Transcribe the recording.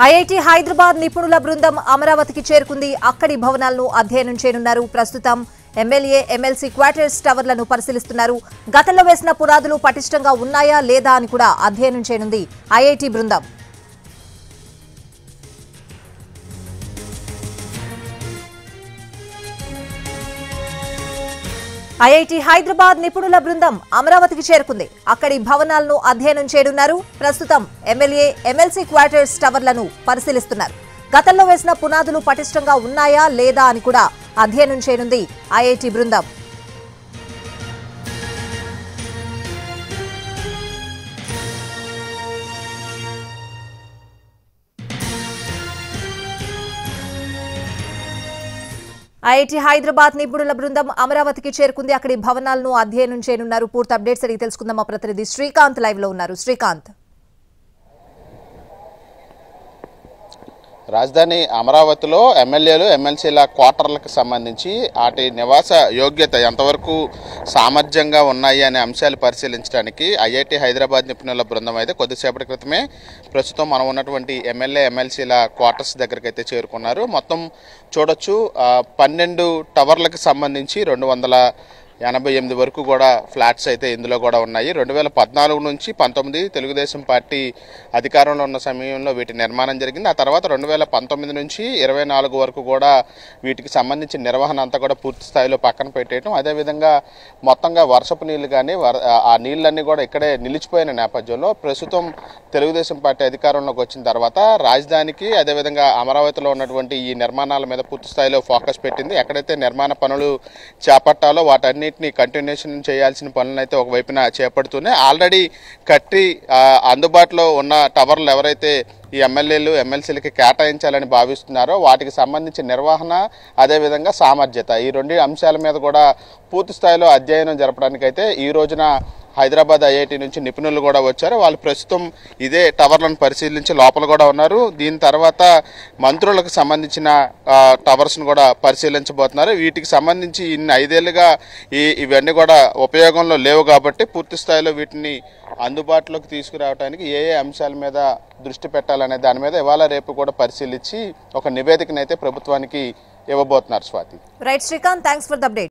IIT Hyderabad నిపుణుల బృందం అమరావతికి చేరుకుంది. అక్కడి భవనాలను అధ్యయనం చేయనున్నారు. ప్రస్తుతం ఎమ్మెల్యే ఎమ్మెల్సీ క్వార్టర్స్ టవర్లను పరిశీలిస్తున్నారు. గతంలో వేసిన పునాదులు పటిష్టంగా ఉన్నాయా లేదా అని కూడా అధ్యయనం చేయనుంది ఐఐటి బృందం. ఐఐటి హైదరాబాద్ నిపుణుల బృందం అమరావతికి చేరుకుంది. అక్కడి భవనాలను అధ్యయనం చేయనున్నారు. ప్రస్తుతం ఎమ్మెల్యే ఎమ్మెల్సీ క్వార్టర్స్ టవర్లను పరిశీలిస్తున్నారు. గతంలో వేసిన పునాదులు పటిష్టంగా ఉన్నాయా లేదా అని కూడా అధ్యయనం చేయనుంది ఐఐటి బృందం. ఐఐటి హైదరాబాద్ నిపుణుల బృందం అమరావతికి చేరుకుంది. అక్కడి భవనాలను అధ్యయనం చేయనున్నారు. పూర్తి అప్డేట్స్ అడిగి తెలుసుకుందాం. మా ప్రతినిధి శ్రీకాంత్ లైవ్ లో ఉన్నారు. శ్రీకాంత్, రాజధాని అమరావతిలో ఎమ్మెల్యేలు ఎమ్మెల్సీల క్వార్టర్లకు సంబంధించి వాటి నివాస యోగ్యత ఎంతవరకు సామర్థ్యంగా ఉన్నాయి అనే అంశాలు పరిశీలించడానికి ఐఐటి హైదరాబాద్ నిపుణుల బృందం అయితే కొద్దిసేపటి క్రితమే ప్రస్తుతం మనం ఉన్నటువంటి ఎమ్మెల్యే ఎమ్మెల్సీల క్వార్టర్స్ దగ్గరికి అయితే చేరుకున్నారు. మొత్తం చూడొచ్చు 12 టవర్లకు సంబంధించి 288 వరకు కూడా ఫ్లాట్స్ అయితే ఇందులో కూడా ఉన్నాయి. 2014 నుంచి 19 తెలుగుదేశం పార్టీ అధికారంలో ఉన్న సమయంలో వీటి నిర్మాణం జరిగింది. ఆ తర్వాత 2019 నుంచి 24 వరకు కూడా వీటికి సంబంధించిన నిర్వహణ అంతా కూడా పూర్తి స్థాయిలో పక్కన పెట్టేయటం, అదేవిధంగా మొత్తంగా వర్షపు నీళ్లు కానీ ఆ నీళ్ళన్నీ కూడా ఇక్కడే నిలిచిపోయిన నేపథ్యంలో ప్రస్తుతం తెలుగుదేశం పార్టీ అధికారంలోకి వచ్చిన తర్వాత రాజధానికి అదేవిధంగా అమరావతిలో ఉన్నటువంటి ఈ నిర్మాణాల మీద పూర్తి స్థాయిలో ఫోకస్ పెట్టింది. ఎక్కడైతే నిర్మాణ పనులు చేపట్టాలో వాటన్నిటిని కంటిన్యూషన్ చేయాల్సిన పనులను అయితే ఒకవైపున చేపడుతూనే ఆల్రెడీ కట్టి అందుబాటులో ఉన్న టవర్లు ఎవరైతే ఈ ఎమ్మెల్యేలు ఎమ్మెల్సీలకి కేటాయించాలని భావిస్తున్నారో వాటికి సంబంధించిన నిర్వహణ అదేవిధంగా సామర్థ్యత ఈ రెండు అంశాల మీద కూడా పూర్తి స్థాయిలో అధ్యయనం జరపడానికైతే ఈ రోజున హైదరాబాద్ ఐఐటి నుంచి నిపుణులు కూడా వచ్చారు. వాళ్ళు ప్రస్తుతం ఇదే టవర్లను పరిశీలించి లోపల కూడా ఉన్నారు. దీని తర్వాత మంత్రులకు సంబంధించిన టవర్స్ను కూడా పరిశీలించబోతున్నారు. వీటికి సంబంధించి ఇన్ని 5 ఏళ్లుగా ఇవన్నీ కూడా ఉపయోగంలో లేవు కాబట్టి పూర్తి స్థాయిలో వీటిని అందుబాటులోకి తీసుకురావడానికి ఏ అంశాల మీద దృష్టి పెట్టాలనే దాని మీద ఇవాళ రేపు కూడా పరిశీలించి ఒక నివేదికనైతే ప్రభుత్వానికి ఇవ్వబోతున్నారు. Swathi. Right Srikanth, thanks for the update.